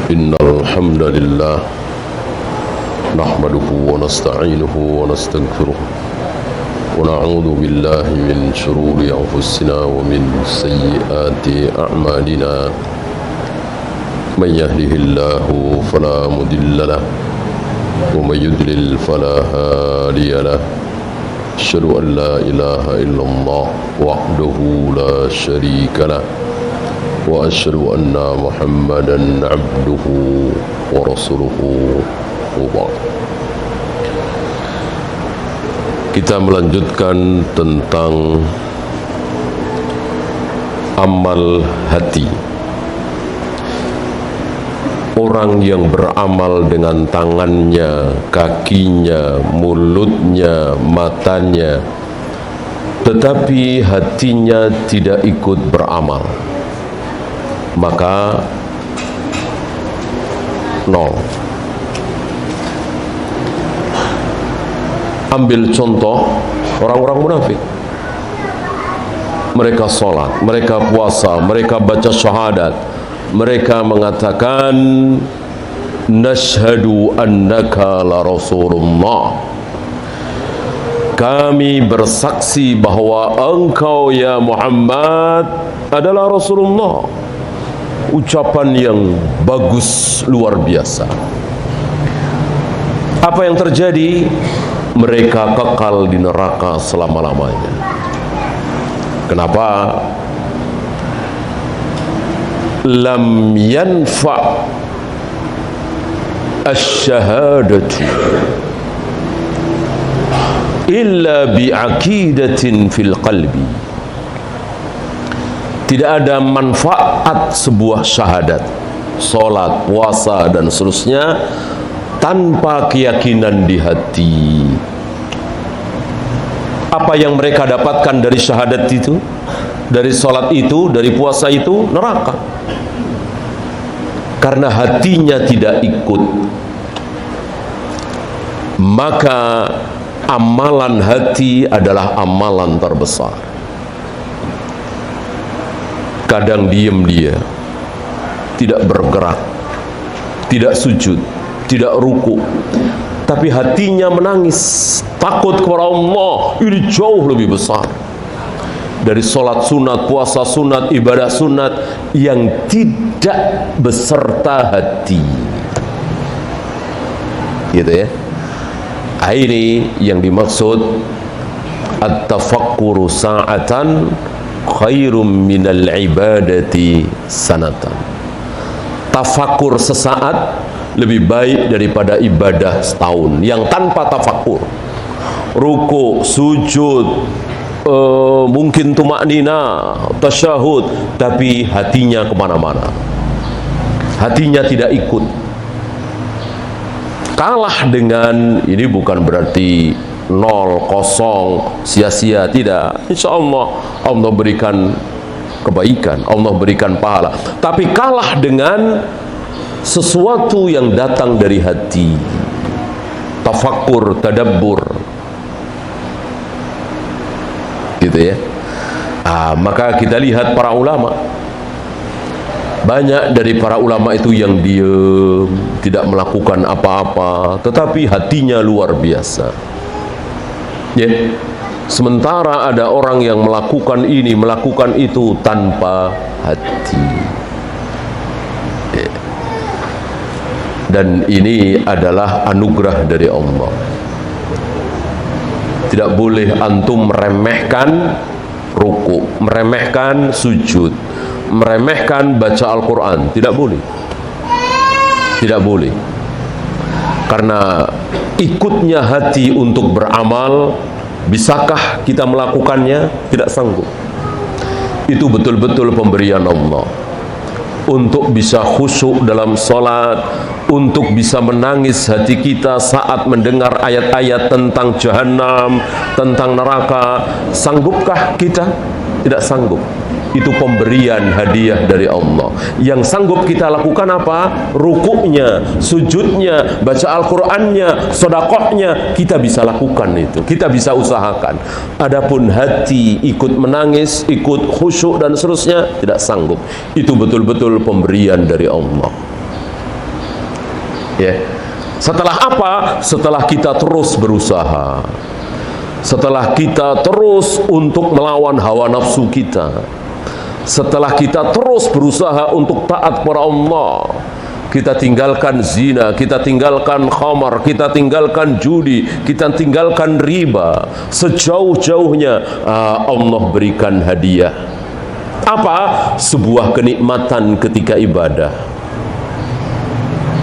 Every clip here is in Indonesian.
إن الحمد لله نحمده ونستعينه ونستغفره ونعوذ بالله من شرور أنفسنا ومن سيئات أعمالنا من يهده الله فلا مضل له ومن يضلل فلا هادي له أشهد أن لا إله إلا الله وحده لا شريك له وأشهد أن محمدا عبده ورسوله وبعد. Kita melanjutkan tentang amal hati. Orang yang beramal dengan tangannya, kakinya, mulutnya, matanya, tetapi hatinya tidak ikut beramal, maka nol. Ambil contoh orang-orang munafik. Mereka sholat, mereka puasa, mereka baca syahadat, mereka mengatakan nashhadu annaka la rasulullah, kami bersaksi bahwa engkau ya Muhammad adalah Rasulullah. Ucapan yang bagus luar biasa. Apa yang terjadi? Mereka kekal di neraka selama-lamanya. Kenapa? Lam yanfa' asyhadatu illa bi'aqidatin fil qalbi. Tidak ada manfaat sebuah syahadat, sholat, puasa dan seterusnya tanpa keyakinan di hati. Apa yang mereka dapatkan dari syahadat itu, dari sholat itu, dari puasa itu? Neraka. Karena hatinya tidak ikut. Maka amalan hati adalah amalan terbesar. Kadang diem dia, tidak bergerak, tidak sujud, tidak ruku, tapi hatinya menangis, takut kepada Allah. Ini jauh lebih besar dari sholat sunat, puasa sunat, ibadah sunat yang tidak beserta hati. Gitu ya. Ini yang dimaksud at-tafakkuru sa'atan khairum minal ibadati sanatan. Tafakur sesaat lebih baik daripada ibadah setahun yang tanpa tafakur. Ruku, sujud, mungkin tumaknina, tasyahud, tapi hatinya kemana-mana. Hatinya tidak ikut. Kalah dengan, ini bukan berarti nol, kosong, sia-sia, tidak. Insya Allah Allah berikan kebaikan, Allah berikan pahala. Tapi kalah dengan sesuatu yang datang dari hati. Tafakkur, tadabbur, gitu ya. Maka kita lihat para ulama, banyak dari para ulama itu yang diam, tidak melakukan apa-apa, tetapi hatinya luar biasa. Ya. Sementara ada orang yang melakukan ini, melakukan itu tanpa hati. Ya. Dan ini adalah anugerah dari Allah. Tidak boleh antum meremehkan ruku, meremehkan sujud, meremehkan baca Al-Quran. Tidak boleh. Tidak boleh. Karena ikutnya hati untuk beramal, bisakah kita melakukannya? Tidak sanggup. Itu betul-betul pemberian Allah. Untuk bisa khusyuk dalam salat, untuk bisa menangis hati kita saat mendengar ayat-ayat tentang jahanam, tentang neraka. Sanggupkah kita? Tidak sanggup. Itu pemberian hadiah dari Allah. Yang sanggup kita lakukan apa? Rukuknya, sujudnya, baca Al-Qur'annya, sedekahnya, kita bisa lakukan itu. Kita bisa usahakan. Adapun hati ikut menangis, ikut khusyuk dan seterusnya, tidak sanggup. Itu betul-betul pemberian dari Allah. Ya. Setelah apa? Setelah kita terus berusaha, setelah kita terus untuk melawan hawa nafsu kita, setelah kita terus berusaha untuk taat kepada Allah, kita tinggalkan zina, kita tinggalkan khamar, kita tinggalkan judi, kita tinggalkan riba, sejauh-jauhnya Allah berikan hadiah. Apa? Sebuah kenikmatan ketika ibadah,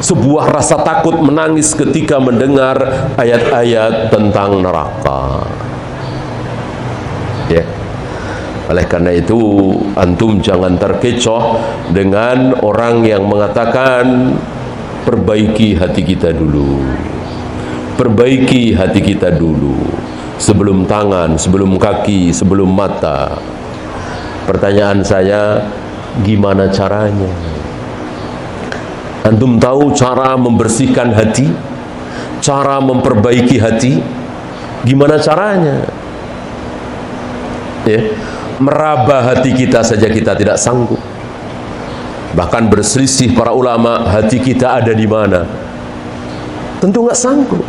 sebuah rasa takut menangis ketika mendengar ayat-ayat tentang neraka. Ya. Oleh karena itu, antum jangan terkecoh dengan orang yang mengatakan perbaiki hati kita dulu. Perbaiki hati kita dulu. Sebelum tangan, sebelum kaki, sebelum mata. Pertanyaan saya, gimana caranya? Antum tahu cara membersihkan hati? Cara memperbaiki hati? Gimana caranya? Ya, meraba hati kita saja kita tidak sanggup. Bahkan berselisih para ulama, hati kita ada di mana? Tentu nggak sanggup.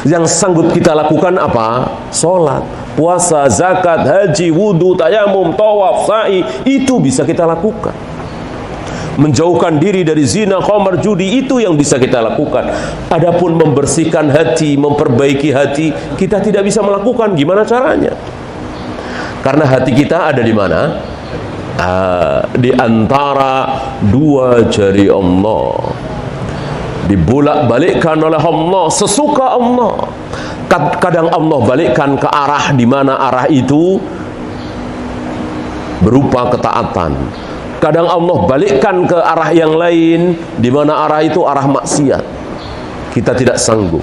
Yang sanggup kita lakukan apa? Sholat, puasa, zakat, haji, wudhu, tayamum, tawaf, sa'i, itu bisa kita lakukan. Menjauhkan diri dari zina, khamar, judi, itu yang bisa kita lakukan. Adapun membersihkan hati, memperbaiki hati, kita tidak bisa melakukan. Gimana caranya? Karena hati kita ada di mana? Di antara dua jari Allah, dibolak-balikkan oleh Allah sesuka Allah. Kadang Allah balikkan ke arah di mana arah itu berupa ketaatan. Kadang Allah balikkan ke arah yang lain di mana arah itu arah maksiat. Kita tidak sanggup.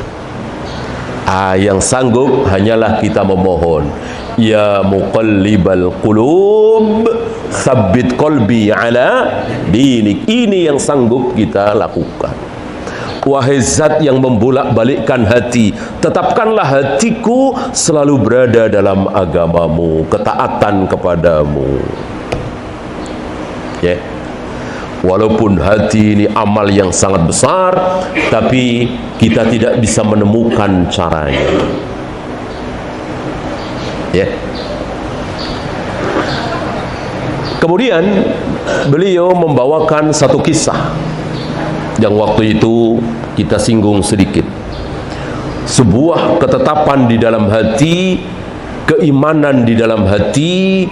Yang sanggup hanyalah kita memohon, ya muqallibal qulub tsabbit qalbi ala dinik. Ini yang sanggup kita lakukan. Wahai zat yang membolak-balikkan hati, tetapkanlah hatiku selalu berada dalam agamamu, ketaatan kepadamu. Ya. Walaupun hati ini amal yang sangat besar, tapi kita tidak bisa menemukan caranya. Ya. Kemudian beliau membawakan satu kisah yang waktu itu kita singgung sedikit. Sebuah ketetapan di dalam hati, keimanan di dalam hati,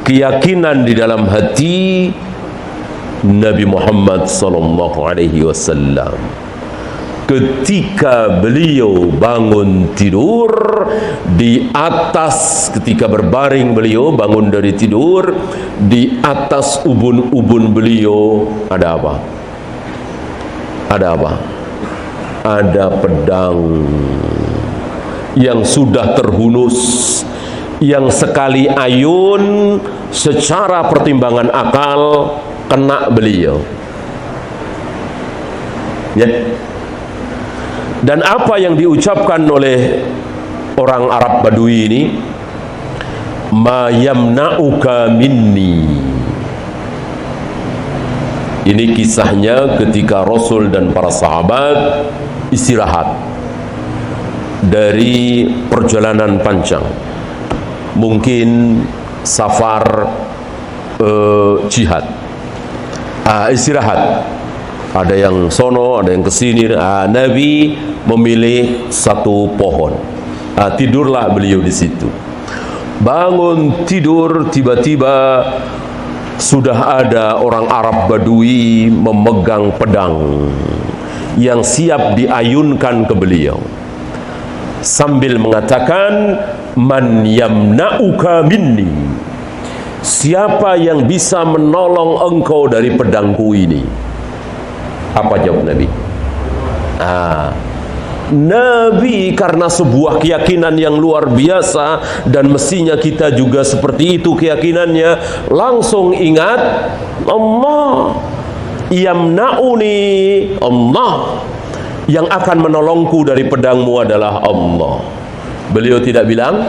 keyakinan di dalam hati Nabi Muhammad sallallahu alaihi wasallam. Ketika beliau bangun tidur, di atas, ketika berbaring beliau bangun dari tidur, di atas ubun-ubun beliau ada apa? Ada apa? Ada pedang yang sudah terhunus, yang sekali ayun secara pertimbangan akal kena beliau. Ya. Dan apa yang diucapkan oleh orang Arab Badui ini, ma yamna'uka minni. Ini kisahnya ketika Rasul dan para sahabat istirahat dari perjalanan panjang, mungkin safar jihad. Istirahat, ada yang sono, ada yang kesini. Nabi memilih satu pohon, tidurlah beliau di situ. Bangun tidur, tiba-tiba sudah ada orang Arab Badui memegang pedang yang siap diayunkan ke beliau sambil mengatakan, man yamna'uka minni. Siapa yang bisa menolong engkau dari pedangku ini? Apa jawab Nabi? Nabi karena sebuah keyakinan yang luar biasa, dan mestinya kita juga seperti itu keyakinannya, langsung ingat Allah. Yamna'uni, Allah yang akan menolongku dari pedangmu adalah Allah. Beliau tidak bilang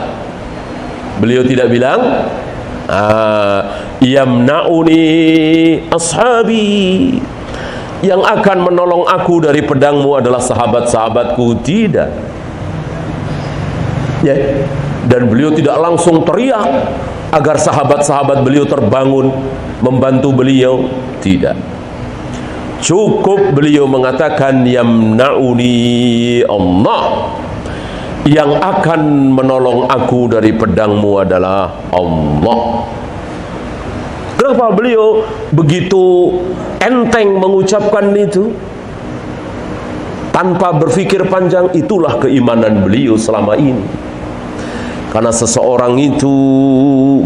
yamna'uni ashabi, yang akan menolong aku dari pedangmu adalah sahabat-sahabatku. Tidak. Ya. Dan beliau tidak langsung teriak agar sahabat-sahabat beliau terbangun membantu beliau. Tidak. Cukup beliau mengatakan yamna'uni Allah, yang akan menolong aku dari pedangmu adalah Allah. Kenapa beliau begitu enteng mengucapkan itu tanpa berpikir panjang? Itulah keimanan beliau selama ini. Karena seseorang itu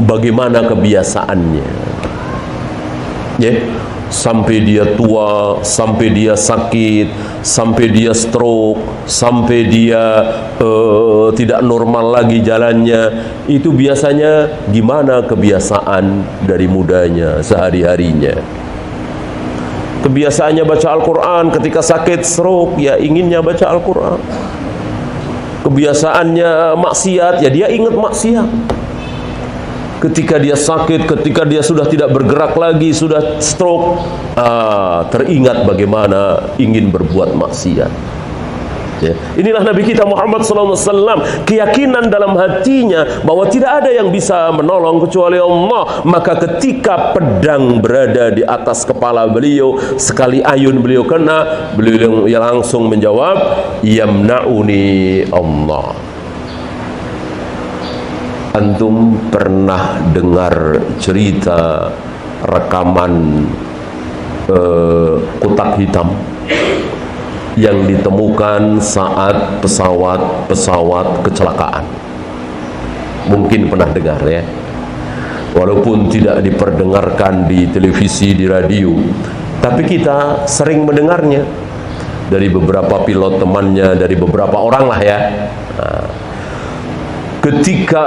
bagaimana kebiasaannya, ya, sampai dia tua, sampai dia sakit, sampai dia stroke, sampai dia tidak normal lagi jalannya, itu biasanya gimana kebiasaan dari mudanya sehari-harinya. Kebiasaannya baca Al-Quran. Ketika sakit stroke, ya inginnya baca Al-Quran. Kebiasaannya maksiat, ya dia ingat maksiat. Ketika dia sakit, ketika dia sudah tidak bergerak lagi, sudah stroke, teringat bagaimana ingin berbuat maksiat. Ya. Inilah Nabi kita Muhammad SAW, keyakinan dalam hatinya bahwa tidak ada yang bisa menolong kecuali Allah. Maka ketika pedang berada di atas kepala beliau, sekali ayun beliau kena, beliau yang langsung menjawab, yamna'uni Allah. Antum pernah dengar cerita rekaman kotak hitam yang ditemukan saat pesawat kecelakaan? Mungkin pernah dengar, ya. Walaupun tidak diperdengarkan di televisi, di radio, tapi kita sering mendengarnya dari beberapa pilot temannya, dari beberapa orang lah, ya. Ketika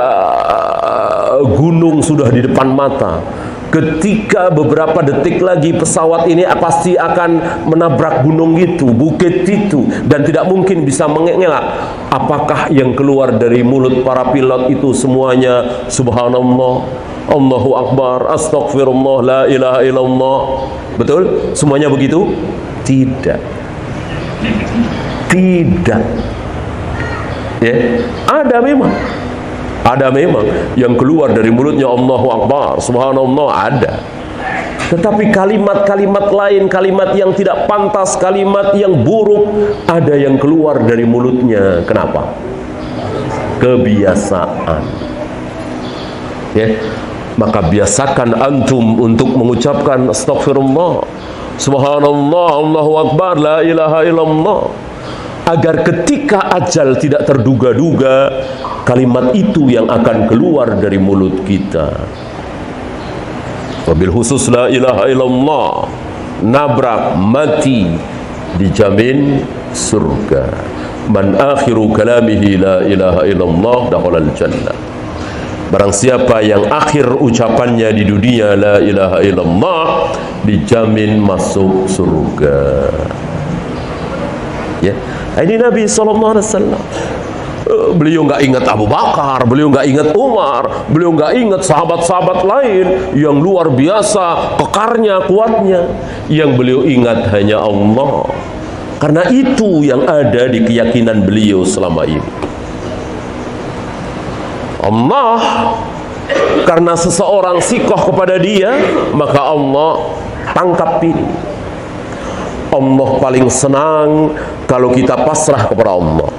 gunung sudah di depan mata, ketika beberapa detik lagi pesawat ini pasti akan menabrak gunung itu, bukit itu, dan tidak mungkin bisa mengelak. Apakah yang keluar dari mulut para pilot itu semuanya subhanallah, Allahu Akbar, astagfirullah, la ilaha illallah? Betul? Semuanya begitu? Tidak. Tidak. Ya, ada memang yang keluar dari mulutnya Allahu Akbar, subhanallah, ada. Tetapi kalimat-kalimat lain, kalimat yang tidak pantas, kalimat yang buruk, ada yang keluar dari mulutnya. Kenapa? Kebiasaan. Ya, maka biasakan antum untuk mengucapkan astagfirullah, subhanallah, Allahu Akbar, la ilaha illallah, agar ketika ajal tidak terduga-duga, kalimat itu yang akan keluar dari mulut kita. Wabil khusus la ilaha illallah, nabrak, mati, dijamin surga. Man akhiru kalamihi la ilaha illallah dakhalal jannah. Barang siapa yang akhir ucapannya di dunia la ilaha illallah, dijamin masuk surga. Ya. Ini Nabi SAW. Beliau nggak ingat Abu Bakar, beliau nggak ingat Umar, beliau nggak ingat sahabat-sahabat lain yang luar biasa kekarnya, kuatnya. Yang beliau ingat hanya Allah. Karena itu yang ada di keyakinan beliau selama ini. Allah, karena seseorang sikoh kepada dia, maka Allah tangkap ini. Allah paling senang kalau kita pasrah kepada Allah.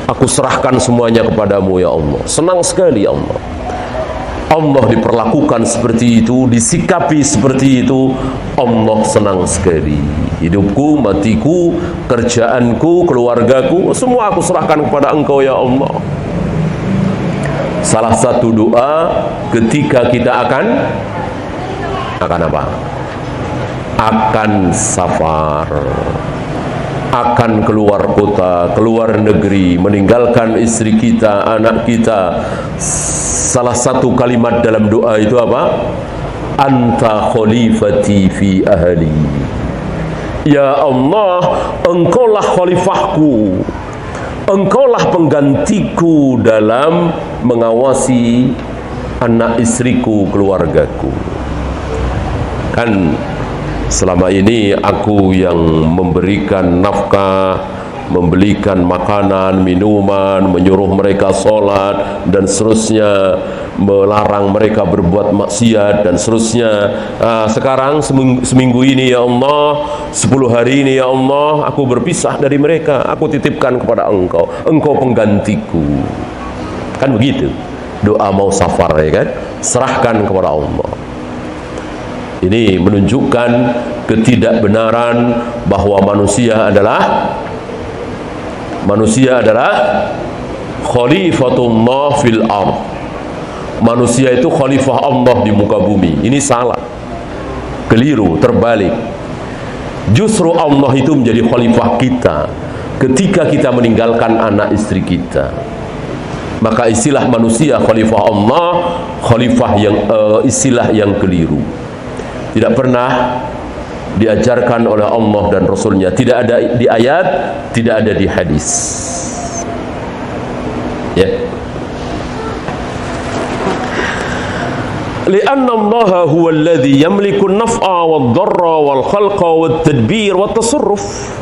Aku serahkan semuanya kepadamu ya Allah. Senang sekali Allah. Allah diperlakukan seperti itu, disikapi seperti itu, Allah senang sekali. Hidupku, matiku, kerjaanku, keluargaku, semua aku serahkan kepada Engkau ya Allah. Salah satu doa ketika kita akan apa? Akan safar, akan keluar kota, keluar negeri, meninggalkan istri kita, anak kita. Salah satu kalimat dalam doa itu apa? Anta khalifati fi ahli. Ya Allah, Engkaulah khalifahku, Engkaulah penggantiku dalam mengawasi anak istriku, keluargaku. Kan Selama ini aku yang memberikan nafkah, membelikan makanan, minuman, menyuruh mereka sholat dan seterusnya, melarang mereka berbuat maksiat dan seterusnya. Sekarang seminggu ini ya Allah, 10 hari ini ya Allah, aku berpisah dari mereka, aku titipkan kepada Engkau, Engkau penggantiku. Kan begitu doa mau safar, ya kan? Serahkan kepada Allah. Ini menunjukkan ketidakbenaran bahwa manusia adalah khalifatullah fil ardh. Manusia itu khalifah Allah di muka bumi. Ini salah, keliru, terbalik. Justru Allah itu menjadi khalifah kita ketika kita meninggalkan anak istri kita. Maka istilah manusia khalifah Allah, istilah yang keliru. Tidak pernah diajarkan oleh Allah dan Rasulnya. Tidak ada di ayat, tidak ada di hadis. Ya. Lianna Allah huwa alladhi yamliku an-naf'a wad-dharra wal-khalqa wat-tadbir wat-tasarruf.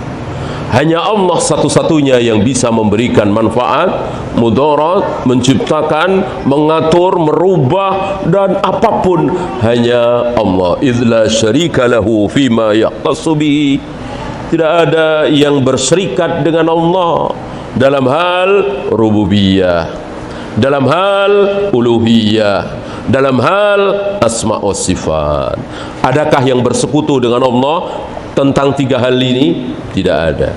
Hanya Allah satu-satunya yang bisa memberikan manfaat, mudarat, menciptakan, mengatur, merubah, dan apapun hanya Allah. Idla syarika lahu fima yaqtasu bihi. Tidak ada yang berserikat dengan Allah dalam hal rububiyah, dalam hal uluhiyah, dalam hal asma wa sifat. Adakah yang bersekutu dengan Allah tentang 3 hal ini? Tidak ada.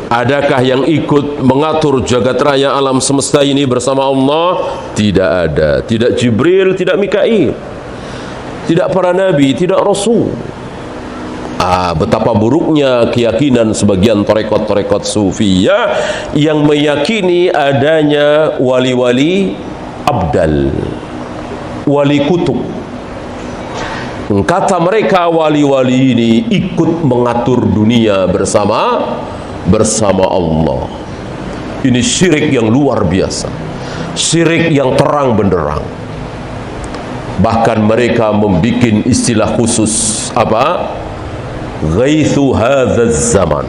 Adakah yang ikut mengatur jagat raya alam semesta ini bersama Allah? Tidak ada. Tidak Jibril, tidak Mikail, tidak para nabi, tidak rasul. Betapa buruknya keyakinan sebagian tarekat-tarekat sufiyah yang meyakini adanya wali-wali abdal, wali kutub. Kata mereka wali-wali ini ikut mengatur dunia bersama Allah. Ini syirik yang luar biasa, syirik yang terang benderang. Bahkan mereka membuat istilah khusus, apa? Ghaithu hadzal zaman,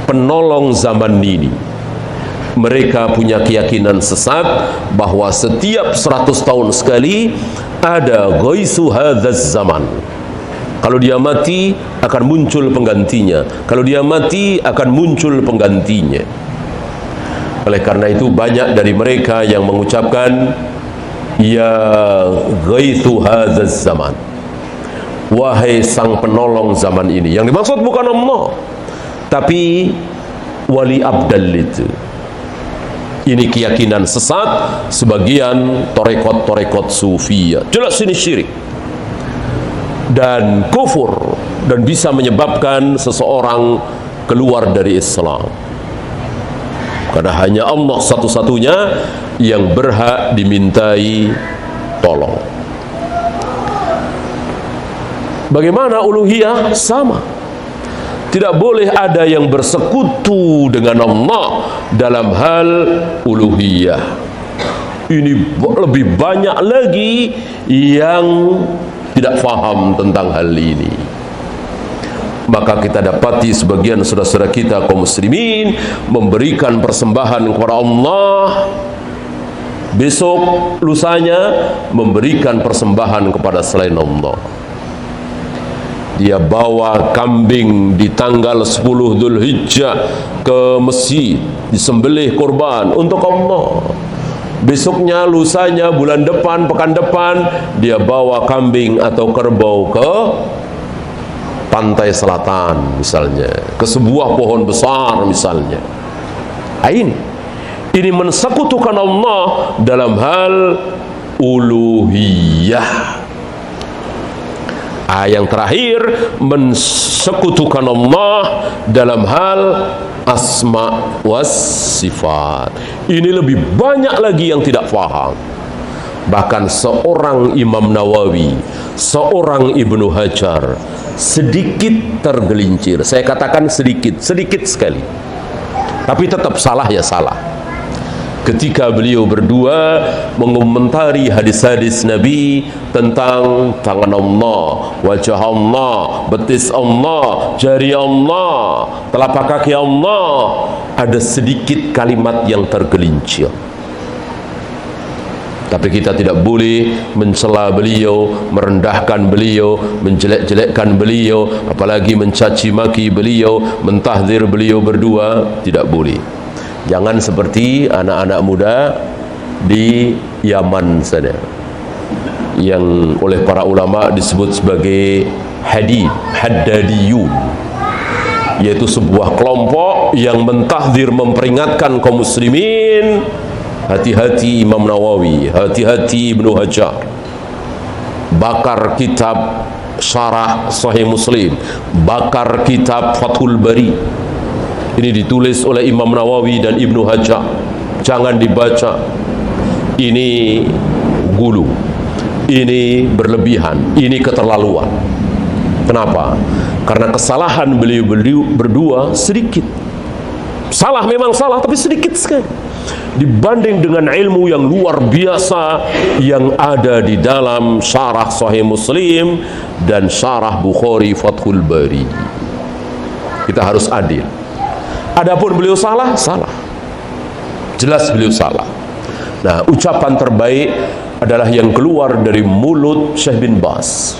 penolong zaman ini. Mereka punya keyakinan sesat bahwa setiap 100 tahun sekali ada ghaithu hadzal zaman. Kalau dia mati akan muncul penggantinya, kalau dia mati akan muncul penggantinya. Oleh karena itu banyak dari mereka yang mengucapkan ya ghaithu hadzal zaman, wahai sang penolong zaman ini. Yang dimaksud bukan Allah, tapi wali abdal itu. Ini keyakinan sesat sebagian tarekat-tarekat sufiyah. Jelas ini syirik dan kufur, dan bisa menyebabkan seseorang keluar dari Islam. Karena hanya Allah satu-satunya yang berhak dimintai tolong. Bagaimana uluhiyah? Sama. Tidak boleh ada yang bersekutu dengan Allah dalam hal uluhiyah. Ini lebih banyak lagi yang tidak faham tentang hal ini. Maka kita dapati sebagian saudara-saudara kita kaum muslimin memberikan persembahan kepada Allah, besok lusanya memberikan persembahan kepada selain Allah. Dia bawa kambing di tanggal 10 Dzulhijjah ke masjid, disembelih kurban untuk Allah. Besoknya, lusanya, bulan depan, pekan depan, dia bawa kambing atau kerbau ke pantai selatan misalnya, ke sebuah pohon besar misalnya. Ini mensekutukan Allah dalam hal uluhiyah. Yang terakhir, mensekutukan Allah dalam hal asma was sifat. Ini lebih banyak lagi yang tidak faham. Bahkan seorang Imam Nawawi, seorang Ibnu Hajar sedikit tergelincir. Saya katakan sedikit sekali, tapi tetap salah ya salah. ketika beliau berdua mengomentari hadis-hadis Nabi tentang tangan Allah, wajah Allah, betis Allah, jari Allah, telapak kaki Allah, ada sedikit kalimat yang tergelincir. Tapi kita tidak boleh mencela beliau, merendahkan beliau, menjelek-jelekkan beliau, apalagi mencaci maki beliau, mentahdir beliau berdua, tidak boleh. Jangan seperti anak-anak muda di Yaman sana, yang oleh para ulama disebut sebagai Haddadiyun, yaitu sebuah kelompok yang mentahdir, memperingatkan kaum muslimin, hati-hati Imam Nawawi, hati-hati Ibnu Hajar, bakar kitab Syarah Sahih Muslim, bakar kitab Fathul Bari. Ini ditulis oleh Imam Nawawi dan Ibnu Hajar, jangan dibaca. Ini gulu, ini berlebihan, ini keterlaluan. Kenapa? Karena kesalahan beliau berdua sedikit. Salah memang salah, tapi sedikit sekali dibanding dengan ilmu yang luar biasa yang ada di dalam Syarah Sahih Muslim dan Syarah Bukhari Fathul Bari. Kita harus adil. Adapun beliau salah, salah. Jelas beliau salah. Nah, ucapan terbaik adalah yang keluar dari mulut Syekh bin Baz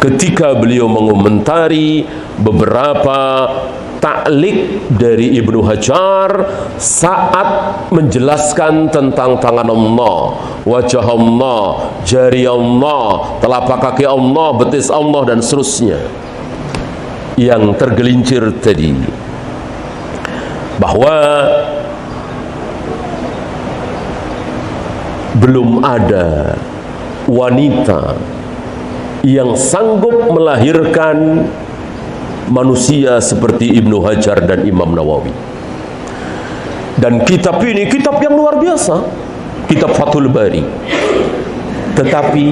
ketika beliau mengomentari beberapa ta'liq dari Ibnu Hajar saat menjelaskan tentang tangan Allah, wajah Allah, jari Allah, telapak kaki Allah, betis Allah, dan seterusnya. Yang tergelincir tadi, bahwa belum ada wanita yang sanggup melahirkan manusia seperti Ibnu Hajar dan Imam Nawawi. Dan kitab ini kitab yang luar biasa, kitab Fathul Bari. Tetapi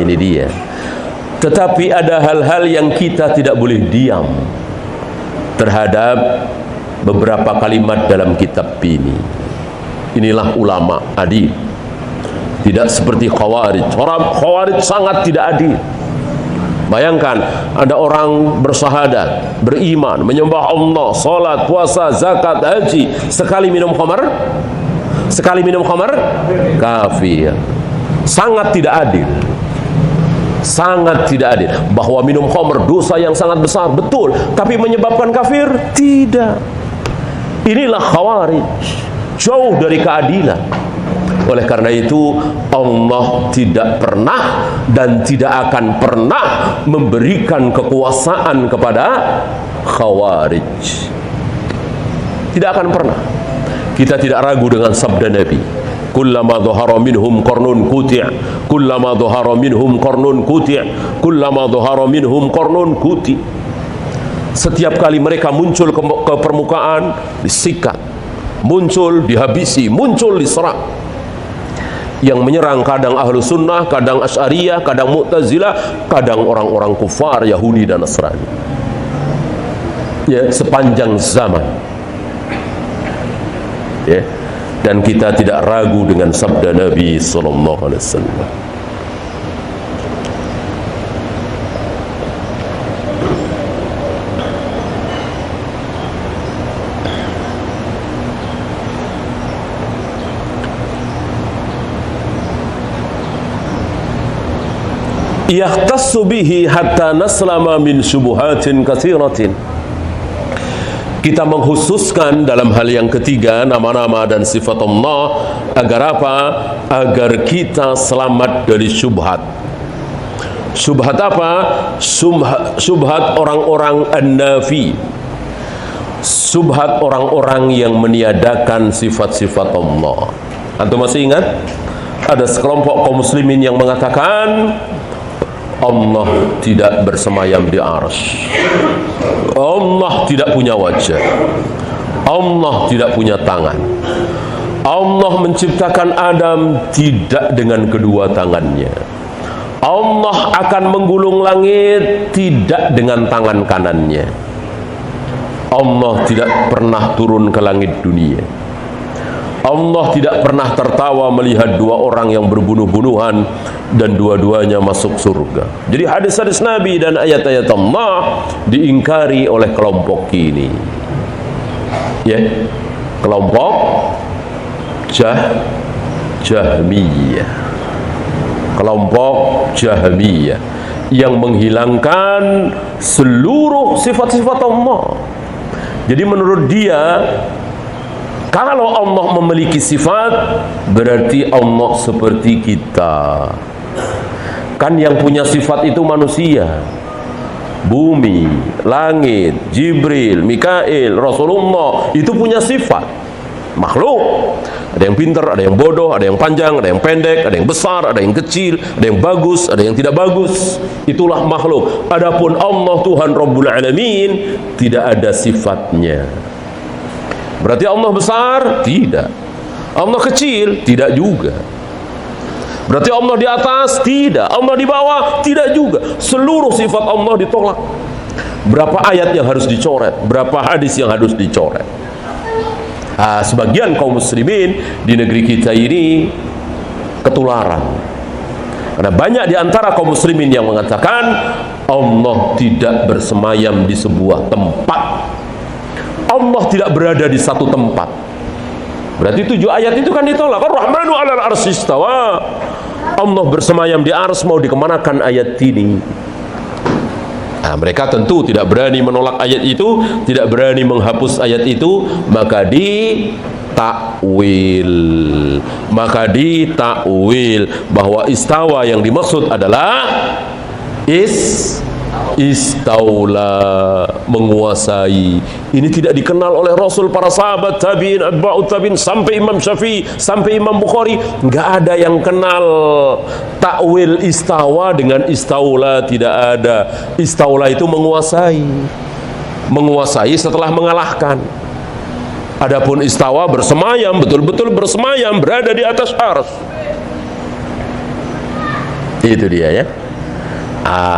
ini dia. Tetapi ada hal-hal yang kita tidak boleh diam terhadap beberapa kalimat dalam kitab ini. Inilah ulama adil, tidak seperti Khawarij. Orang Khawarij sangat tidak adil. Bayangkan, ada orang bersyahadat, beriman, menyembah Allah, salat, puasa, zakat, haji, sekali minum khamar, kafir. Sangat tidak adil. Sangat tidak adil. Bahwa minum khamar dosa yang sangat besar, betul, tapi menyebabkan kafir? Tidak. Inilah Khawarij, jauh dari keadilan. Oleh karena itu, Allah tidak pernah dan tidak akan pernah memberikan kekuasaan kepada Khawarij. Tidak akan pernah. Kita tidak ragu dengan sabda Nabi, kullama dhahara minhum qarnun kuti', kullama dhahara minhum qarnun kuti', kullama dhahara minhum qarnun kuti'. Setiap kali mereka muncul ke permukaan, disikat, muncul, dihabisi, muncul, diserang. Yang menyerang kadang ahlu sunnah, kadang asy'ariyah, kadang mu'tazilah, kadang orang-orang kufar, Yahudi dan Nasrani. Ya, sepanjang zaman. Ya, dan kita tidak ragu dengan sabda Nabi sallallahu alaihi wasallam. Yahtassu bihi hatta naslama min syubuhatin katsiratin. Kita mengkhususkan dalam hal yang ketiga nama-nama dan sifat Allah agar apa? Agar kita selamat dari syubhat. Syubhat apa? Syubhat orang-orang an-nafi. Syubhat orang-orang yang meniadakan sifat-sifat Allah. Antum masih ingat? Ada sekelompok kaum muslimin yang mengatakan Allah tidak bersemayam di arsy, Allah tidak punya wajah, Allah tidak punya tangan, Allah menciptakan Adam tidak dengan kedua tangannya, Allah akan menggulung langit tidak dengan tangan kanannya, Allah tidak pernah turun ke langit dunia, Allah tidak pernah tertawa melihat dua orang yang berbunuh-bunuhan dan dua-duanya masuk surga. Jadi hadis-hadis Nabi dan ayat-ayat Allah diingkari oleh kelompok ini. Ya, kelompok Jahmiyah. Kelompok Jahmiyah yang menghilangkan seluruh sifat-sifat Allah. Jadi menurut dia, kalau Allah memiliki sifat, berarti Allah seperti kita. Kan yang punya sifat itu manusia. Bumi, langit, Jibril, Mikail, Rasulullah, itu punya sifat. Makhluk. Ada yang pintar, ada yang bodoh, ada yang panjang, ada yang pendek, ada yang besar, ada yang kecil, ada yang bagus, ada yang tidak bagus. Itulah makhluk. Adapun Allah Tuhan Rabbul Alamin tidak ada sifatnya. Berarti Allah besar? Tidak. Allah kecil? Tidak juga. Berarti Allah di atas? Tidak. Allah di bawah? Tidak juga. Seluruh sifat Allah ditolak. Berapa ayat yang harus dicoret? Berapa hadis yang harus dicoret? Sebagian kaum muslimin di negeri kita ini ketularan. Ada banyak di antara kaum muslimin yang mengatakan Allah tidak bersemayam di sebuah tempat. Allah tidak berada di satu tempat. Berarti 7 ayat itu kan ditolak. Ar-Rahmanu 'alal arsy istawa. Allah bersemayam di ars, mau dikemanakan ayat ini? Mereka tentu tidak berani menolak ayat itu, tidak berani menghapus ayat itu, maka ditakwil bahwa istawa yang dimaksud adalah istaula, menguasai. Ini tidak dikenal oleh Rasul, para sahabat, tabi'in, atba'ut tabi'in, sampai Imam Syafi'i, sampai Imam Bukhari, enggak ada yang kenal takwil istawa dengan istaula, tidak ada. Istaula itu menguasai. Menguasai setelah mengalahkan. Adapun istawa bersemayam, betul-betul bersemayam, berada di atas arsy. Itu dia ya.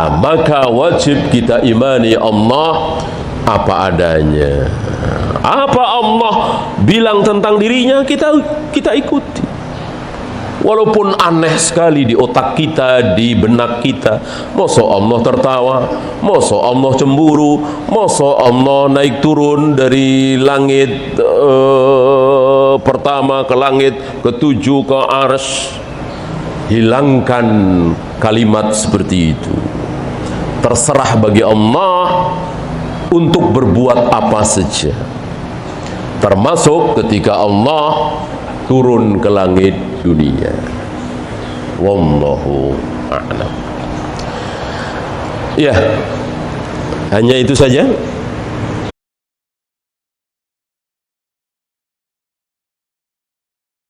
Maka wajib kita imani Allah apa adanya. Apa Allah bilang tentang dirinya, kita ikuti. Walaupun aneh sekali di otak kita, di benak kita. Masa Allah tertawa, masa Allah cemburu, masa Allah naik turun dari langit pertama ke langit ke-7 ke arsy. Hilangkan kalimat seperti itu. Terserah bagi Allah untuk berbuat apa saja, termasuk ketika Allah turun ke langit dunia. Wallahu a'lam. Ya, hanya itu saja.